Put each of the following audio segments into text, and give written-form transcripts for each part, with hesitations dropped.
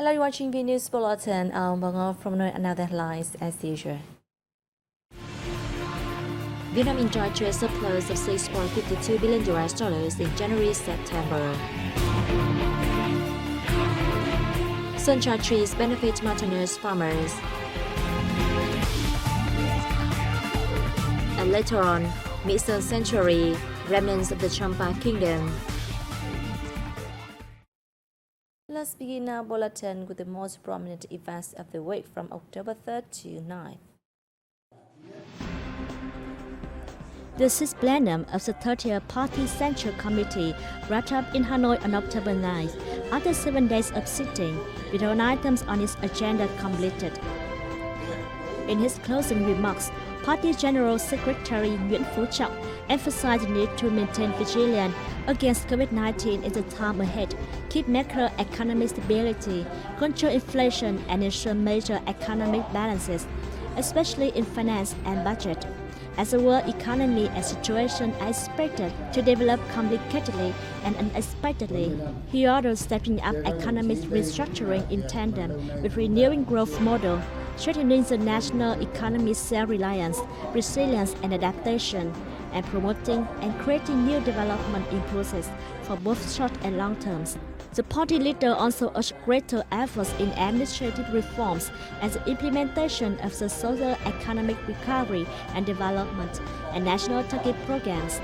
Hello, you're watching Vnews Bulletin. From another headlines as usual. Vietnam enjoyed trade surplus of $6.52 billion in January-September. Sunshine trees benefit mountainous farmers. And later on, mid-3rd century, remnants of the Champa Kingdom. Let's begin our bulletin with the most prominent events of the week from October 3rd to 9th. The 6th plenum of the 30th Party Central Committee wrapped up in Hanoi on October 9th after 7 days of sitting, with all items on its agenda completed. In his closing remarks, Party General Secretary Nguyễn Phú Trọng emphasized the need to maintain vigilance against COVID-19 in the time ahead, keep macroeconomic stability, control inflation, and ensure major economic balances, especially in finance and budget. As the world economy and situation are expected to develop complicatedly and unexpectedly, he ordered stepping up economic restructuring in tandem with renewing growth model, strengthening the national economy's self-reliance, resilience, and adaptation, and promoting and creating new development impulses for both short and long terms. The party leader also urged greater efforts in administrative reforms and the implementation of the social economic recovery and development and national target programs.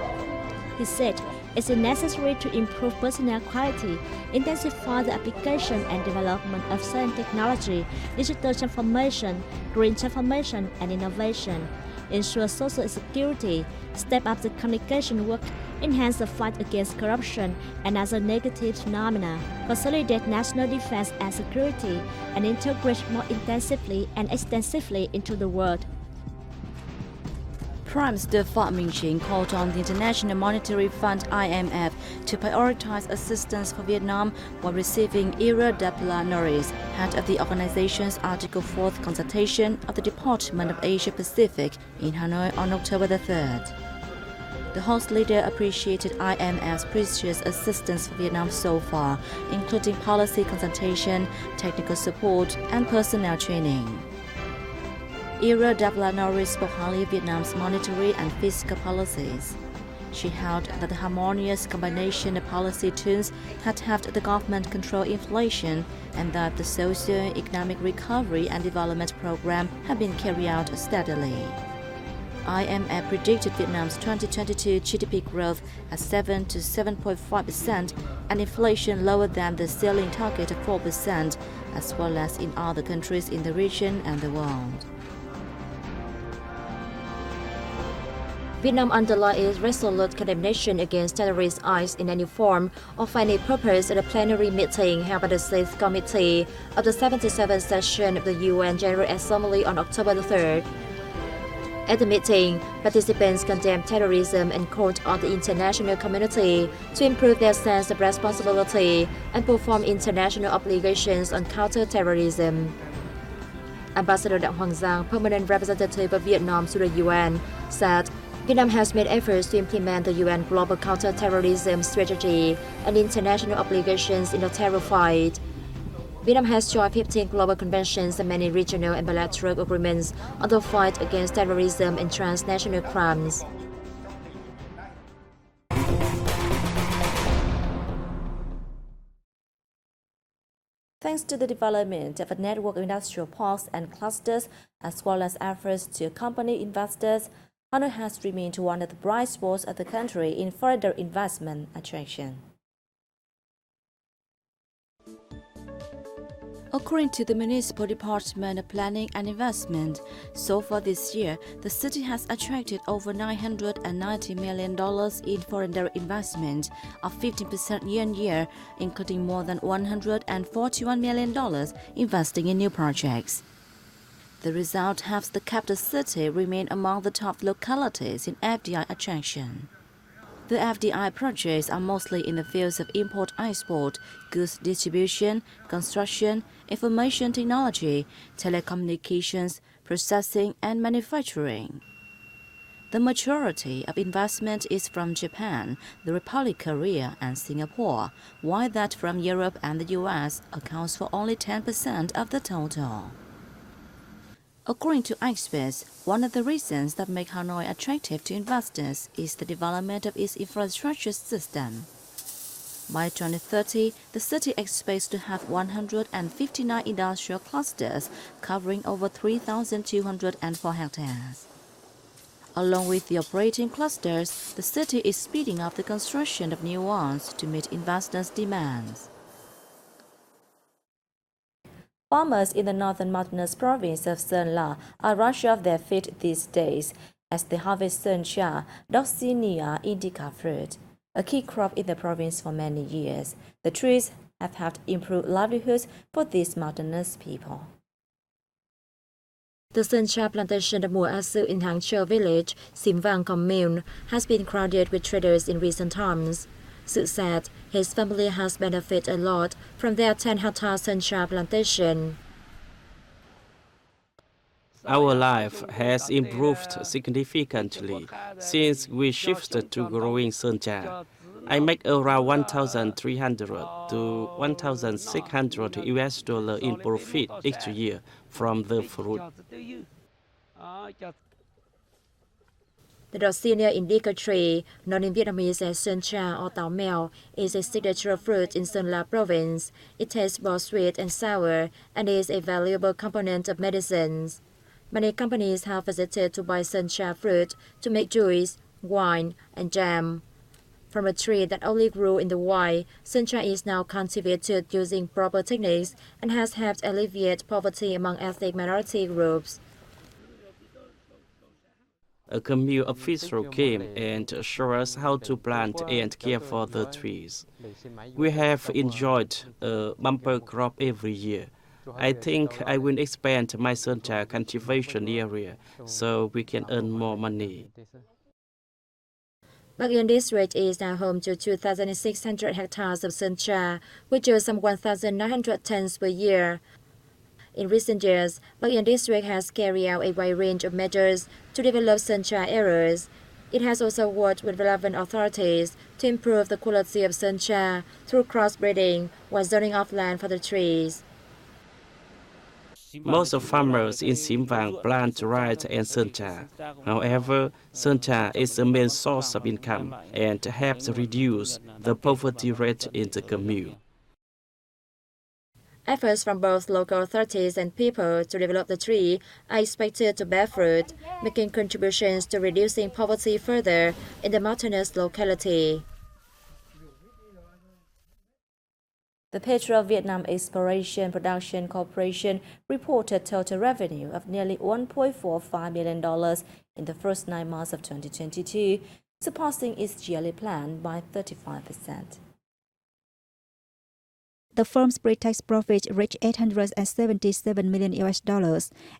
He said it's necessary to improve personnel quality, intensify the application and development of science technology, digital transformation, green transformation, and innovation, ensure social security, step up the communication work, enhance the fight against corruption and other negative phenomena, consolidate national defense and security, and integrate more intensively and extensively into the world. Prime Minister Phạm Minh Chính called on the International Monetary Fund (IMF) to prioritize assistance for Vietnam while receiving Ira Hanois, head of the organization's Article 4th consultation of the Department of Asia Pacific in Hanoi on October the 3rd. The host leader appreciated IMF's precious assistance for Vietnam so far, including policy consultation, technical support, and personnel training. Ira Hanois spoke highly of Vietnam's monetary and fiscal policies. She held that the harmonious combination of policy tools had helped the government control inflation and that the socio-economic recovery and development program had been carried out steadily. IMF predicted Vietnam's 2022 GDP growth at 7 to 7.5% and inflation lower than the ceiling target of 4%, as well as in other countries in the region and the world. Vietnam underlined its resolute condemnation against terrorist acts in any form or for any purpose at a plenary meeting held by the 6th Committee of the 77th session of the UN General Assembly on October the 3rd. At the meeting, participants condemned terrorism and called on the international community to improve their sense of responsibility and perform international obligations on counter-terrorism. Ambassador Đặng Hoàng Giang, permanent representative of Vietnam to the UN, said Vietnam has made efforts to implement the UN Global Counter-Terrorism Strategy and international obligations in the terror fight. Vietnam has joined 15 global conventions and many regional and bilateral agreements on the fight against terrorism and transnational crimes. Thanks to the development of a network of industrial parks and clusters, as well as efforts to accompany investors, Hanois has remained one of the bright spots of the country in further investment attraction. According to the Municipal Department of Planning and Investment, so far this year, the city has attracted over $990 million in foreign direct investment, up 15% year-on-year, including more than $141 million investing in new projects. The result helps the capital city remain among the top localities in FDI attraction. The FDI projects are mostly in the fields of import-export, goods distribution, construction, information technology, telecommunications, processing, and manufacturing. The majority of investment is from Japan, the Republic of Korea, and Singapore, while that from Europe and the US accounts for only 10% of the total. According to experts, one of the reasons that make Hanoi attractive to investors is the development of its infrastructure system. By 2030, the city expects to have 159 industrial clusters covering over 3,204 hectares. Along with the operating clusters, the city is speeding up the construction of new ones to meet investors' demands. Farmers in the northern mountainous province of Sơn La are rushing off their feet these days as they harvest Sơn Cha, Doxinia indica fruit, a key crop in the province for many years. The trees have helped improve livelihoods for these mountainous people. The Sơn Cha plantation of Mùa A Sư in Hangzhou village, Sim Vang commune, has been crowded with traders in recent times. Su said his family has benefited a lot from their 10-hectare Sơn Cha plantation. Our life has improved significantly since we shifted to growing Sơn Cha. I make around 1,300 to 1,600 US dollars in profit each year from the fruit. The Doxinia indica tree, known in Vietnamese as Sơn Cha or Táo Mèo, is a signature fruit in Sơn La province. It tastes both sweet and sour and is a valuable component of medicines. Many companies have visited to buy Sơn Cha fruit to make juice, wine, and jam. From a tree that only grew in the wild, Sơn Cha is now cultivated using proper techniques and has helped alleviate poverty among ethnic minority groups. A commune official came and showed us how to plant and care for the trees. We have enjoyed a bumper crop every year. I think I will expand my Sơn Cha cultivation area so we can earn more money. Bắc Yên district is now home to 2,600 hectares of Sơn Cha, which is some 1,900 tons per year. In recent years, Bắc Yên district has carried out a wide range of measures to develop Sơn Cha areas. It has also worked with relevant authorities to improve the quality of Sơn Cha through crossbreeding while zoning off land for the trees. Most of farmers in Sim Vang plant rice and Sơn Cha. However, Sơn Cha is the main source of income and helps reduce the poverty rate in the commune. Efforts from both local authorities and people to develop the tree are expected to bear fruit, making contributions to reducing poverty further in the mountainous locality. The Petro Vietnam Exploration Production Corporation reported total revenue of nearly $1.45 million in the first 9 months of 2022, surpassing its yearly plan by 35%. The firm's pre-tax profit reached $877 million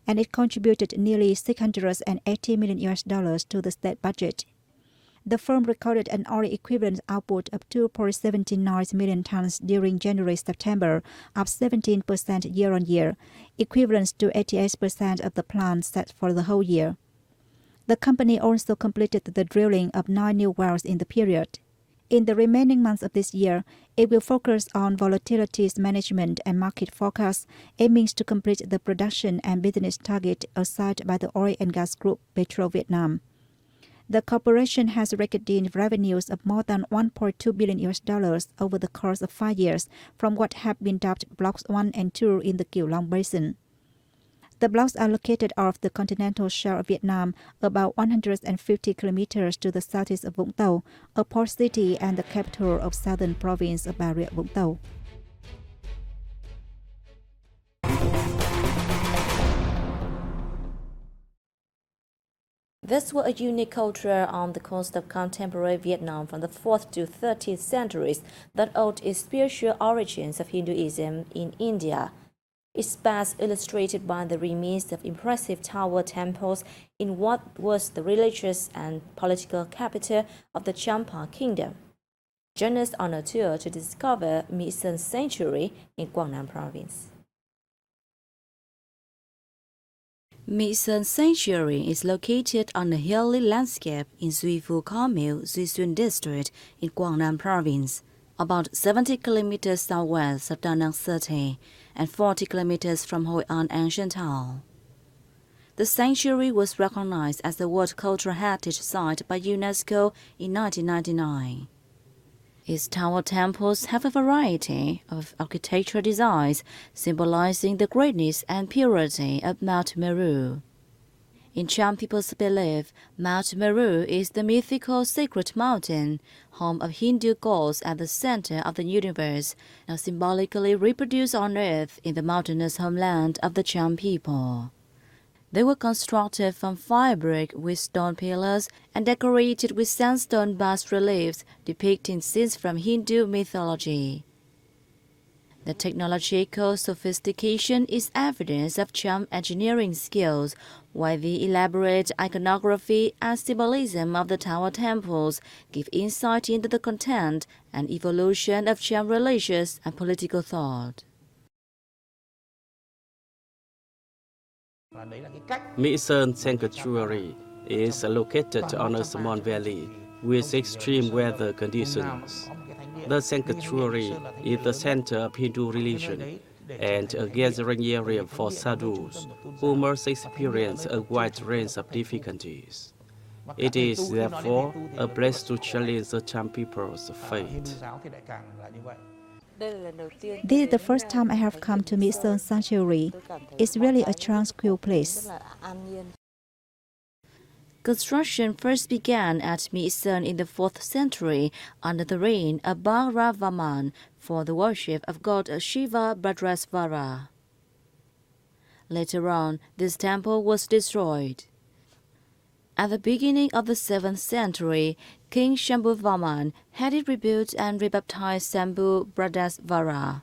and it contributed nearly $680 million to the state budget. The firm recorded an oil equivalent output of 2.79 million tons during January-September, up 17% year-on-year, equivalent to 88% of the plan set for the whole year. The company also completed the drilling of 9 new wells in the period. In the remaining months of this year, it will focus on volatilities management and market forecasts, aiming to complete the production and business target assigned by the oil and gas group Petro Vietnam. The corporation has raked in revenues of more than $1.2 billion over the course of 5 years from what have been dubbed Blocks 1 and 2 in the Kieu Long Basin. The blocks are located off the continental shelf of Vietnam, about 150 kilometers to the southeast of Vũng Tàu, a port city and the capital of southern province of Bà Rịa Vũng Tàu. This was a unique culture on the coast of contemporary Vietnam from the 4th to 13th centuries that owed its spiritual origins of Hinduism in India. It's best illustrated by the remains of impressive tower temples in what was the religious and political capital of the Champa Kingdom. Join us on a tour to discover Mỹ Sanctuary in Quảng Nam Province. My Sơn Sanctuary is located on a hilly landscape in Duifu Commune, Duixun District in Guangnan Province, about 70 kilometers southwest of Da Nang City and 40 kilometers from Hoi An ancient town. The sanctuary was recognized as a World Cultural Heritage Site by UNESCO in 1999. Its tower temples have a variety of architectural designs symbolizing the greatness and purity of Mount Meru. In Cham people's belief, Mount Meru is the mythical sacred mountain, home of Hindu gods at the center of the universe, now symbolically reproduced on earth in the mountainous homeland of the Cham people. They were constructed from fire brick with stone pillars and decorated with sandstone bas-reliefs depicting scenes from Hindu mythology. The technological sophistication is evidence of Cham engineering skills, while the elaborate iconography and symbolism of the tower temples give insight into the content and evolution of Cham religious and political thought. My Sơn Sanctuary is located on a small valley with extreme weather conditions. The sanctuary is the center of Hindu religion and a gathering area for sadhus who must experience a wide range of difficulties. It is therefore a place to challenge the Cham people's faith. This is the first time I have come to My Sơn Sanctuary. It's really a tranquil place. Construction first began at My Sơn in the 4th century under the reign of Bhairavaman for the worship of god Shiva Bhadrasvara. Later on, this temple was destroyed. At the beginning of the 7th century, King Shambhuvaman had it rebuilt and rebaptized Shambhu Bhadrasvara.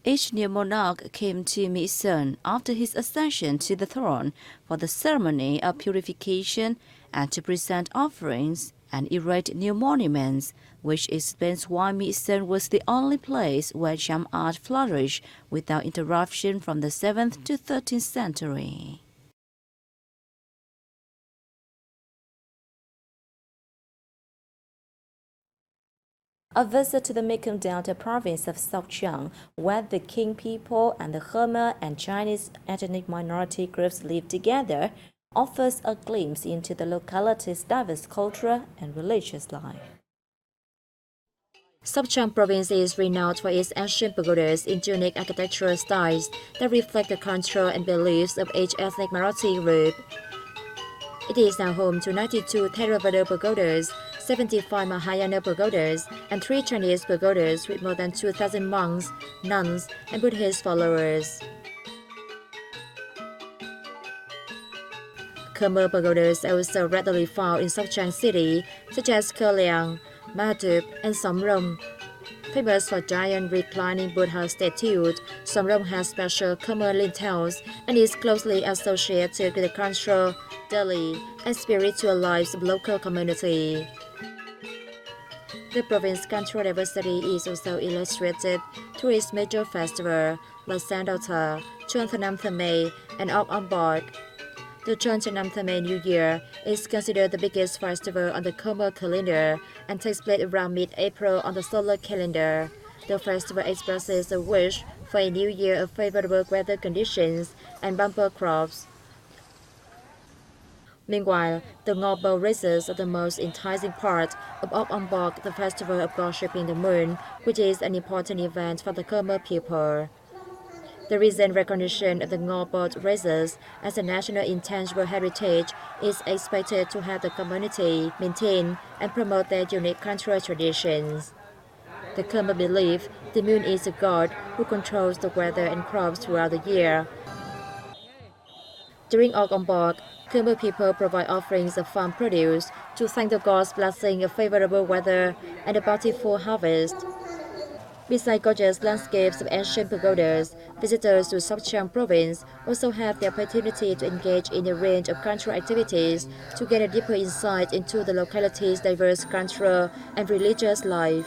Each new monarch came to My Sơn after his accession to the throne for the ceremony of purification and to present offerings and erect new monuments, which explains why My Sơn was the only place where Cham art flourished without interruption from the 7th to 13th century. A visit to the Mekong Delta province of Sogdiang, where the King people and the Khmer and Chinese ethnic minority groups live together, offers a glimpse into the locality's diverse cultural and religious life. Sogdiang province is renowned for its ancient pagodas in unique architectural styles that reflect the culture and beliefs of each ethnic minority group. It is now home to 92 Theravada pagodas, 75 Mahayana pagodas, and 3 Chinese pagodas with more than 2,000 monks, nuns, and Buddhist followers. Khmer pagodas are also readily found in Sogdiang city, such as Khơ Liang, Mahatub, and Somrong. Famous for giant reclining Buddha statues, Somrong has special Khmer lintels and is closely associated with the cultural, daily, and spiritual lives of local community. The province's cultural diversity is also illustrated through its major festival, like Sandalta, Chon Thanam Thame, and Ok On Bok. The Chon Thanam Thame New Year is considered the biggest festival on the Khmer calendar and takes place around mid-April on the solar calendar. The festival expresses a wish for a new year of favorable weather conditions and bumper crops. Meanwhile, the Ngo Bow races are the most enticing part of Ok On Bok, the festival of worshipping the moon, which is an important event for the Khmer people. The recent recognition of the Ngo Bow races as a national intangible heritage is expected to help the community maintain and promote their unique cultural traditions. The Khmer believe the moon is a god who controls the weather and crops throughout the year. During Ok On Bok, Khmer people provide offerings of farm produce to thank the gods' blessing of favorable weather and a bountiful harvest. Besides gorgeous landscapes of ancient pagodas, visitors to Sogdiang province also have the opportunity to engage in a range of cultural activities to get a deeper insight into the locality's diverse cultural and religious life.